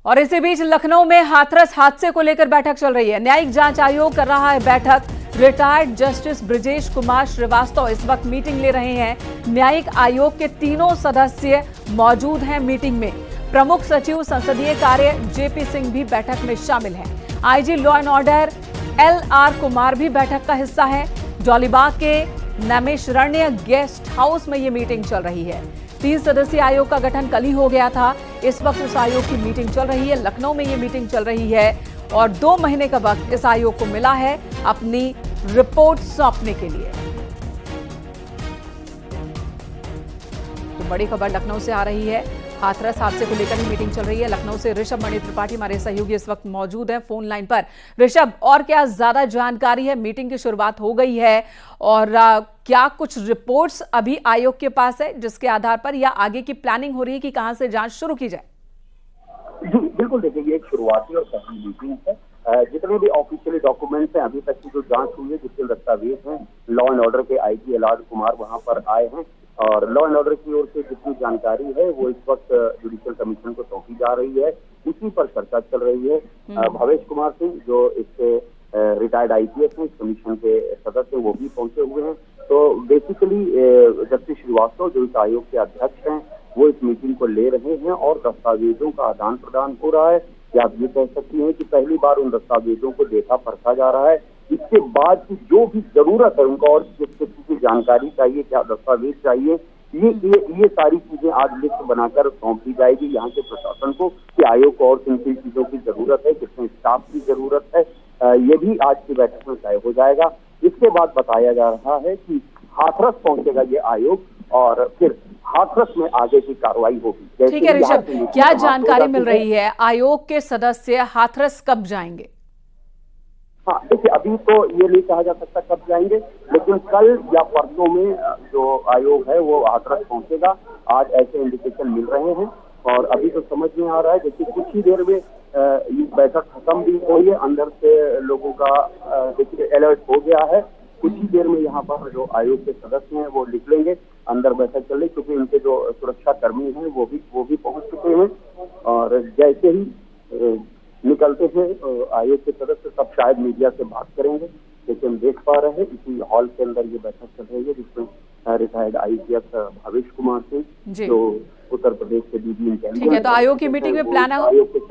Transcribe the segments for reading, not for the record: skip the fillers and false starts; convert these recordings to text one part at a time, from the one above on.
और इसी बीच लखनऊ में हाथरस हादसे को लेकर बैठक चल रही है। न्यायिक जांच आयोग कर रहा है बैठक। रिटायर्ड जस्टिस ब्रिजेश कुमार श्रीवास्तव इस वक्त मीटिंग ले रहे हैं। न्यायिक आयोग के तीनों सदस्य मौजूद हैं मीटिंग में। प्रमुख सचिव संसदीय कार्य जेपी सिंह भी बैठक में शामिल हैं। IG law and order LR Kumar भी बैठक का हिस्सा है। जौलीबाग के नैमिषारण्य गेस्ट हाउस में ये मीटिंग चल रही है। 3 सदस्यीय आयोग का गठन कल ही हो गया था। इस वक्त उस आयोग की मीटिंग चल रही है। लखनऊ में ये मीटिंग चल रही है और 2 महीने का वक्त इस आयोग को मिला है अपनी रिपोर्ट सौंपने के लिए। तो बड़ी खबर लखनऊ से आ रही है। हाथरस हादसे को लेकर ही मीटिंग चल रही है। लखनऊ से ऋषभ मणि त्रिपाठी हमारे सहयोगी इस वक्त मौजूद हैं फोन लाइन पर। ऋषभ, और क्या ज्यादा जानकारी है? मीटिंग की शुरुआत हो गई है और क्या कुछ रिपोर्ट्स अभी आयोग के पास है जिसके आधार पर या आगे की प्लानिंग हो रही है कि कहां से जांच शुरू की जाए? जी बिल्कुल, देखिए ये एक शुरुआती और पहली मीटिंग है। जितने भी ऑफिशियली डॉक्यूमेंट्स हैं, अभी तक की जो जांच हुई है, जितने दस्तावेज हैं, लॉ एंड ऑर्डर के आईजी LR कुमार वहां पर आए हैं और लॉ एंड ऑर्डर की ओर से जितनी जानकारी है वो इस वक्त जुडिशियल कमीशन को सौंपी जा रही है। उसी पर चर्चा चल रही है। भवेश कुमार सिंह जो इसके रिटायर्ड IPS हैं, इस कमीशन के सदस्य, वो भी पहुंचे हुए हैं। तो बेसिकली जस्टिस श्रीवास्तव जो इस आयोग के अध्यक्ष हैं वो इस मीटिंग को ले रहे हैं और दस्तावेजों का आदान प्रदान हो रहा है। या आप ये कह सकती हैं कि पहली बार उन दस्तावेजों को देखा परखा जा रहा है। इसके बाद की जो भी जरूरत है उनको और किसी जानकारी चाहिए, क्या दस्तावेज चाहिए, ये सारी चीजें आज लिस्ट बनाकर सौंपी जाएगी यहाँ के प्रशासन को कि आयोग को और किन किन चीजों की जरूरत है, कितने स्टाफ की जरूरत है, ये भी आज की बैठक में तय हो जाएगा। इसके बाद बताया जा रहा है कि हाथरस पहुंचेगा ये आयोग और फिर हाथरस में आगे की कार्रवाई होगी। ठीक है ऋषभ, क्या जानकारी मिल रही है? आयोग के सदस्य हाथरस कब जाएंगे? हाँ देखिए, अभी तो ये नहीं कहा जा सकता कब जाएंगे, लेकिन कल या परसों में जो आयोग है वो हाथरस पहुंचेगा। आज ऐसे इंडिकेशन मिल रहे हैं और अभी तो समझ में आ रहा है जैसे कुछ ही देर में ये बैठक खत्म भी हुई है। अंदर से लोगों का देखिए अलर्ट हो गया है। कुछ ही देर में यहाँ पर जो आयोग के सदस्य हैं वो निकलेंगे, अंदर बैठक चल रही, क्योंकि इनके जो सुरक्षा कर्मी हैं वो भी पहुंच चुके हैं और जैसे ही निकलते हैं आयोग के सदस्य सब शायद मीडिया से बात करेंगे। लेकिन हम देख पा रहे हैं इसी हॉल के अंदर ये बैठक चल रही है जिसमें रिटायर्ड IPS भवेश कुमार सिंह जो उत्तर प्रदेश के DG इंटेलिजेंस। ठीक है, तो आयोग की मीटिंग में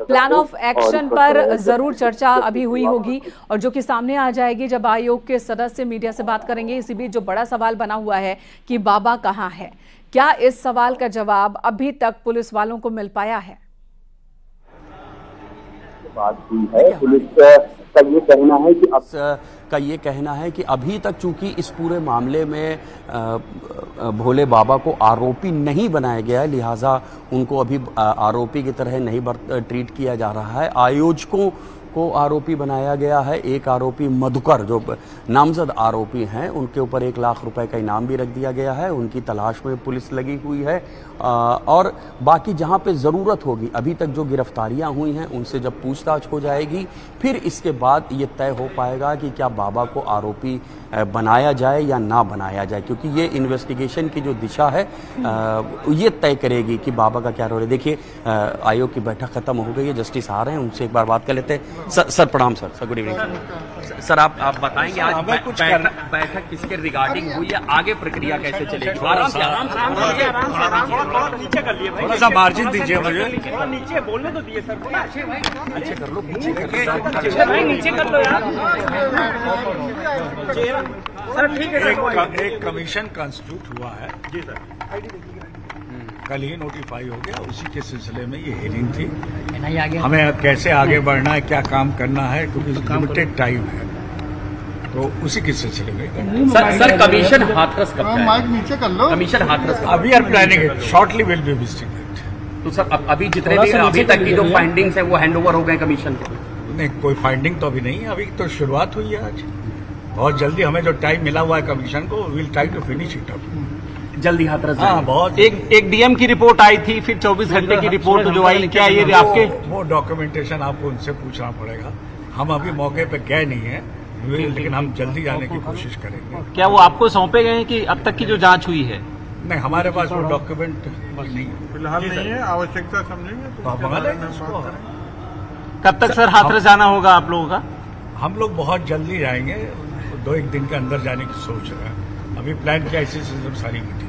प्लान ऑफ एक्शन पर जरूर चर्चा अभी हुई होगी और जो कि सामने आ जाएगी जब आयोग के सदस्य मीडिया से बात करेंगे। इसी बीच जो बड़ा सवाल बना हुआ है कि बाबा कहाँ है, क्या इस सवाल का जवाब अभी तक पुलिस वालों को मिल पाया है? बात हुई है, पुलिस का ये कहना है कि अभी तक चूंकि इस पूरे मामले में भोले बाबा को आरोपी नहीं बनाया गया है, लिहाजा उनको अभी आरोपी की तरह नहीं ट्रीट किया जा रहा है। आयोजकों को आरोपी बनाया गया है। एक आरोपी मधुकर जो नामजद आरोपी हैं उनके ऊपर 1 लाख रुपए का इनाम भी रख दिया गया है। उनकी तलाश में पुलिस लगी हुई है और बाकी जहां पे जरूरत होगी, अभी तक जो गिरफ्तारियां हुई हैं उनसे जब पूछताछ हो जाएगी फिर इसके बाद ये तय हो पाएगा कि क्या बाबा को आरोपी बनाया जाए या ना बनाया जाए, क्योंकि ये इन्वेस्टिगेशन की जो दिशा है ये तय करेगी कि बाबा का क्या रोल है। देखिए आयोग की बैठक खत्म हो गई है, जस्टिस आ रहे हैं, उनसे एक बार बात कर लेते हैं। सर प्रणाम सर, गुड इवनिंग सर। आप बताएंगे आज बैठक किसके रिगार्डिंग हुई है, आगे प्रक्रिया कैसे चलेगी? आराम से नीचे कर लिए, थोड़ा सा मार्जिन दीजिए मुझे, नीचे बोलने तो दिए सर, नीचे कर लो, नीचे कर लो यार सर। ठीक है, एक कमीशन कॉन्स्टिट्यूट हुआ है जी सर, कल ही नोटिफाई हो गया। उसी के सिलसिले में ये हियरिंग थी। हमें कैसे आगे बढ़ना है, क्या काम करना है, क्योंकि लिमिटेड टाइम है, तो उसी के सिलसिले में सर कमीशन हाथरस कब जाएगा? माइक नीचे कर लो। कमीशन हाथरस अभी are planning it, shortly will be visiting. तो सर अभी जितने भी अभी तक की जो फाइंडिंग्स है वो हैंडओवर हो गए कमीशन को? नहीं, कोई फाइंडिंग तो अभी नहीं है, अभी तो शुरुआत हुई है। आज बहुत जल्दी हमें जो टाइम मिला हुआ है कमीशन को, will try to finish it up जल्दी हाथरस। हाँ, बहुत। एक DM की रिपोर्ट आई थी, फिर 24 घंटे की रिपोर्ट जो आई, क्या ये आपके वो डॉक्यूमेंटेशन आपको उनसे पूछना पड़ेगा। हम अभी मौके पे गए नहीं है, लेकिन हम जल्दी जाने की कोशिश करेंगे। क्या वो आपको सौंपे गए हैं कि अब तक की जो जांच हुई है? नहीं, हमारे पास वो डॉक्यूमेंट नहीं है, फिलहाल नहीं है। आवश्यकता समझेंगे तो आप मंगा लेंगे। कब तक सर हाथरस जाना होगा आप लोगों का? हम लोग बहुत जल्दी जाएंगे, 2-1 दिन के अंदर जाने की सोच रहे हैं। अभी प्लान किया, इसी से सारी मीटिंग।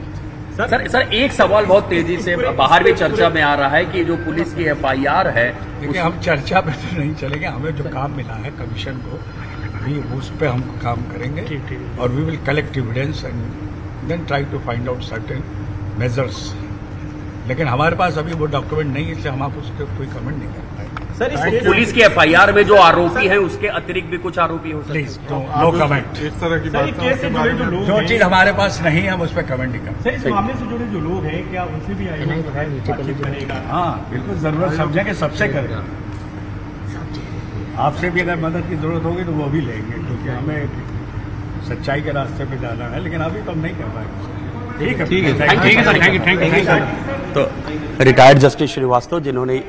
सर एक सवाल बहुत तेजी से बाहर भी चर्चा में आ रहा है कि जो पुलिस की FIR है, देखिए हम चर्चा पे तो नहीं चलेंगे। हमें जो काम मिला है कमीशन को, अभी उस पे हम काम करेंगे और we will collect evidence and then try to find out certain measures. लेकिन हमारे पास अभी वो डॉक्यूमेंट नहीं है, इसलिए हम आप उसके कोई कमेंट नहीं कर पाएंगे। सर इस पुलिस की FIR में जो आरोपी हैं उसके अतिरिक्त भी कुछ आरोपी हो सकते हैं? Please no comment. इस तरह की बात जो चीज हमारे पास नहीं है हम उस पर कमेंट नहीं करते। सर, इस मामले से जुड़े जो लोग हैं, क्या उनसे भी बातचीत करेगा? हाँ बिल्कुल, जरूरत समझेंगे, सबसे करेगा। आपसे भी अगर मदद की जरूरत होगी तो वो भी लेंगे, क्योंकि हमें सच्चाई के रास्ते पे जाना है। लेकिन अभी तो हम नहीं कर पाएंगे। ठीक है सर, थैंक यू। तो रिटायर्ड जस्टिस श्रीवास्तव जिन्होंने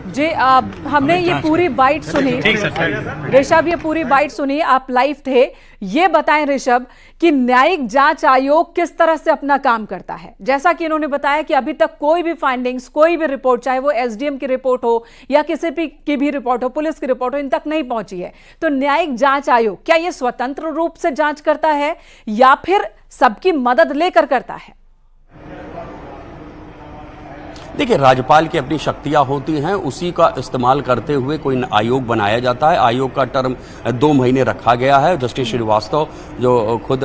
जी हमने ये पूरी बाइट सुनी, ऋषभ ये पूरी बाइट सुनी, आप लाइव थे। ये बताएं ऋषभ कि न्यायिक जांच आयोग किस तरह से अपना काम करता है। जैसा कि इन्होंने बताया कि अभी तक कोई भी फाइंडिंग्स, कोई भी रिपोर्ट, चाहे वो SDM की रिपोर्ट हो या किसी की भी रिपोर्ट हो, पुलिस की रिपोर्ट हो, इन तक नहीं पहुंची है। तो न्यायिक जांच आयोग क्या ये स्वतंत्र रूप से जांच करता है या फिर सबकी मदद लेकर करता है? देखिए, राज्यपाल की अपनी शक्तियां होती हैं, उसी का इस्तेमाल करते हुए कोई आयोग बनाया जाता है। आयोग का टर्म 2 महीने रखा गया है। जस्टिस श्रीवास्तव जो खुद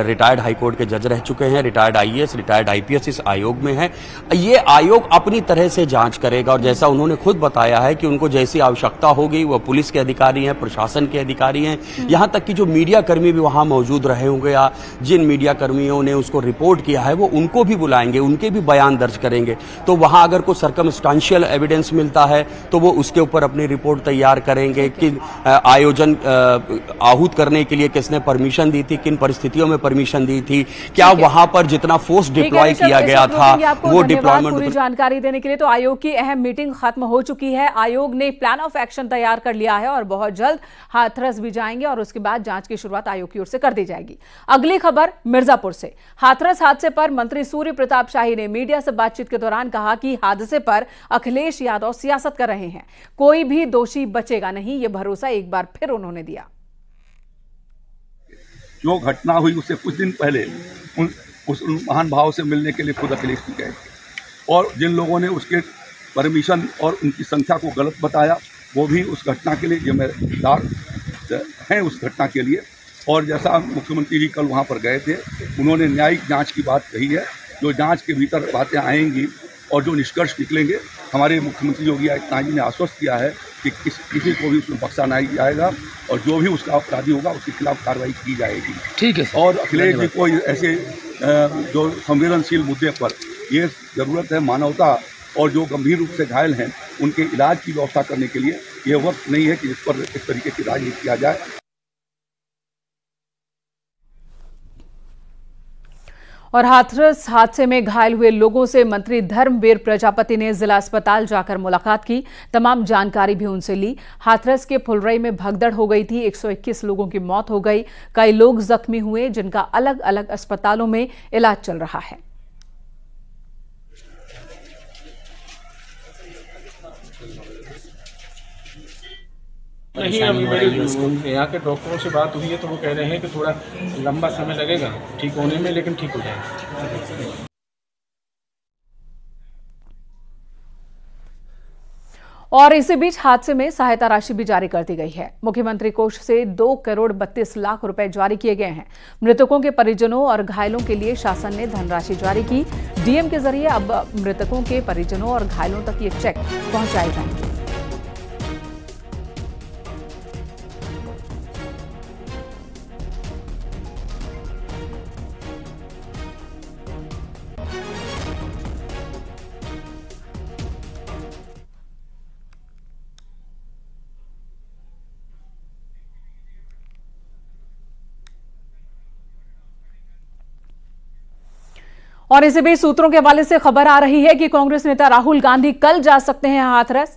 रिटायर्ड हाईकोर्ट के जज रह चुके हैं, रिटायर्ड IAS, रिटायर्ड IPS इस आयोग में है। ये आयोग अपनी तरह से जांच करेगा और जैसा उन्होंने खुद बताया है कि उनको जैसी आवश्यकता होगी, वो पुलिस के अधिकारी हैं, प्रशासन के अधिकारी हैं, यहां तक कि जो मीडिया कर्मी भी वहां मौजूद रहे होंगे या जिन मीडिया कर्मियों ने उसको रिपोर्ट किया है, वो उनको भी बुलाएंगे, उनके भी बयान दर्ज करेंगे। तो वहां अगर कोई सर्कमस्टांशियल एविडेंस मिलता है तो वो उसके ऊपर अपनी रिपोर्ट तैयार करेंगे कि आयोजन आहूत करने के लिए किसने परमिशन दी थी, किन परिस्थितियों में परमिशन दी थी, क्या वहां पर जितना फोर्स डिप्लॉय किया गया था वो डिप्लॉयमेंट। पूरी जानकारी देने के लिए। तो आयोग की अहम मीटिंग खत्म हो चुकी है। आयोग ने प्लान ऑफ एक्शन तैयार कर लिया है और बहुत जल्द हाथरस भी जाएंगे और उसके बाद जांच की शुरुआत आयोग की ओर से कर दी जाएगी। अगली खबर मिर्जापुर से। हाथरस हादसे पर मंत्री सूर्य प्रताप शाही ने मीडिया से बातचीत के दौरान कहा कि हादसे पर अखिलेश यादव सियासत कर रहे हैं, कोई भी दोषी बचेगा नहीं, यह भरोसा एक बार फिर उन्होंने दिया। जो घटना हुई उससे कुछ दिन पहले उस महान भाव से मिलने के लिए खुद अखिलेश जी गए और जिन लोगों ने उसके परमिशन और उनकी संख्या को गलत बताया वो भी उस घटना के लिए जिम्मेदार हैं, उस घटना के लिए। और जैसा मुख्यमंत्री जी कल वहाँ पर गए थे, उन्होंने न्यायिक जांच की बात कही है। जो जांच के भीतर बातें आएंगी और जो निष्कर्ष निकलेंगे, हमारे मुख्यमंत्री योगी आदित्यनाथ जी ने आश्वस्त किया है कि किसी को भी उसमें बख्शा नहीं जाएगा और जो भी उसका अपराधी होगा उसके खिलाफ कार्रवाई की जाएगी। ठीक है। और अखिलेश जी को ऐसे जो संवेदनशील मुद्दे पर ये ज़रूरत है मानवता और जो गंभीर रूप से घायल हैं उनके इलाज की व्यवस्था करने के लिए ये वक्त नहीं है कि इस पर इस तरीके की राजनीति किया जाए। और हाथरस हादसे में घायल हुए लोगों से मंत्री धर्मवीर प्रजापति ने जिला अस्पताल जाकर मुलाकात की, तमाम जानकारी भी उनसे ली। हाथरस के फुलरई में भगदड़ हो गई थी, 121 लोगों की मौत हो गई, कई लोग जख्मी हुए जिनका अलग अलग अस्पतालों में इलाज चल रहा है। नहीं, अभी मेरे यहाँ के डॉक्टरों से बात हुई है तो वो कह रहे हैं कि थोड़ा लंबा समय लगेगा ठीक होने में, लेकिन ठीक हो जाएगा। और इसी बीच हादसे में सहायता राशि भी जारी कर दी गई है। मुख्यमंत्री कोष से 2 करोड़ 32 लाख रुपए जारी किए गए हैं। मृतकों के परिजनों और घायलों के लिए शासन ने धनराशि जारी की। डीएम के जरिए अब मृतकों के परिजनों और घायलों तक ये चेक पहुंचाए जाएंगे। और इसी बीच सूत्रों के हवाले से खबर आ रही है कि कांग्रेस नेता राहुल गांधी कल जा सकते हैं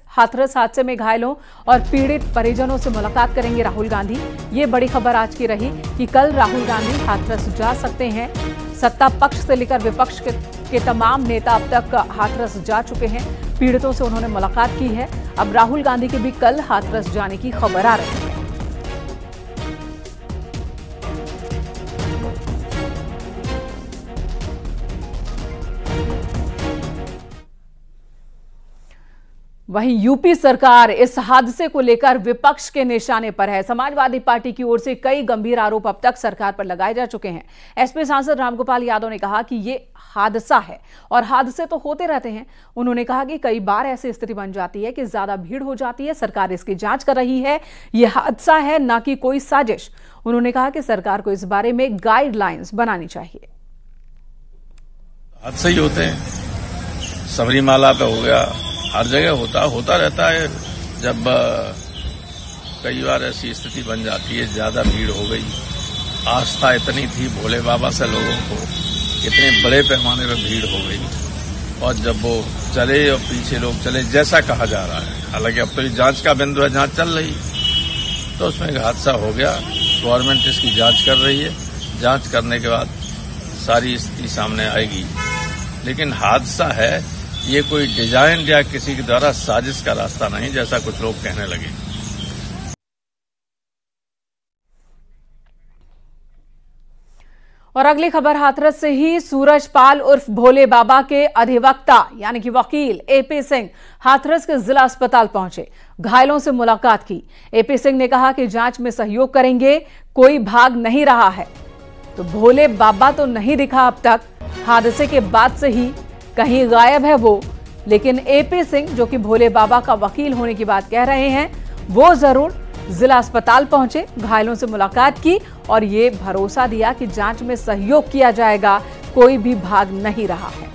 हाथरस हादसे में घायलों और पीड़ित परिजनों से मुलाकात करेंगे राहुल गांधी। ये बड़ी खबर आज की रही कि कल राहुल गांधी हाथरस जा सकते हैं। सत्ता पक्ष से लेकर विपक्ष के तमाम नेता अब तक हाथरस जा चुके हैं। पीड़ितों से उन्होंने मुलाकात की है। अब राहुल गांधी के भी कल हाथरस जाने की खबर आ रही है। वहीं यूपी सरकार इस हादसे को लेकर विपक्ष के निशाने पर है। समाजवादी पार्टी की ओर से कई गंभीर आरोप अब तक सरकार पर लगाए जा चुके हैं। एसपी सांसद रामगोपाल यादव ने कहा कि ये हादसा है और हादसे तो होते रहते हैं। उन्होंने कहा कि कई बार ऐसी स्थिति बन जाती है कि ज्यादा भीड़ हो जाती है। सरकार इसकी जांच कर रही है। ये हादसा है, ना कि कोई साजिश। उन्होंने कहा कि सरकार को इस बारे में गाइडलाइंस बनानी चाहिए। हादसे ही होते हैं, सबरीमाला पे हो गया, हर जगह होता रहता है। जब कई बार ऐसी स्थिति बन जाती है, ज्यादा भीड़ हो गई, आस्था इतनी थी भोले बाबा से लोगों को, इतने बड़े पैमाने पर भीड़ हो गई, और जब वो चले और पीछे लोग चले जैसा कहा जा रहा है, हालांकि अब तो ये जांच का बिंदु है, जांच चल रही, तो उसमें एक हादसा हो गया। गवर्नमेंट इसकी जांच कर रही है, जांच करने के बाद सारी स्थिति सामने आएगी। लेकिन हादसा है, ये कोई डिजाइन या किसी के द्वारा साजिश का रास्ता नहीं, जैसा कुछ लोग कहने लगे। और अगली खबर हाथरस से ही। सूरज पाल उर्फ भोले बाबा के अधिवक्ता यानी कि वकील एपी सिंह हाथरस के जिला अस्पताल पहुंचे, घायलों से मुलाकात की। एपी सिंह ने कहा कि जांच में सहयोग करेंगे, कोई भाग नहीं रहा है। तो भोले बाबा तो नहीं दिखा अब तक, हादसे के बाद से ही कहीं गायब है वो। लेकिन एपी सिंह, जो कि भोले बाबा का वकील होने की बात कह रहे हैं, वो जरूर जिला अस्पताल पहुंचे, घायलों से मुलाकात की और ये भरोसा दिया कि जांच में सहयोग किया जाएगा, कोई भी भाग नहीं रहा है।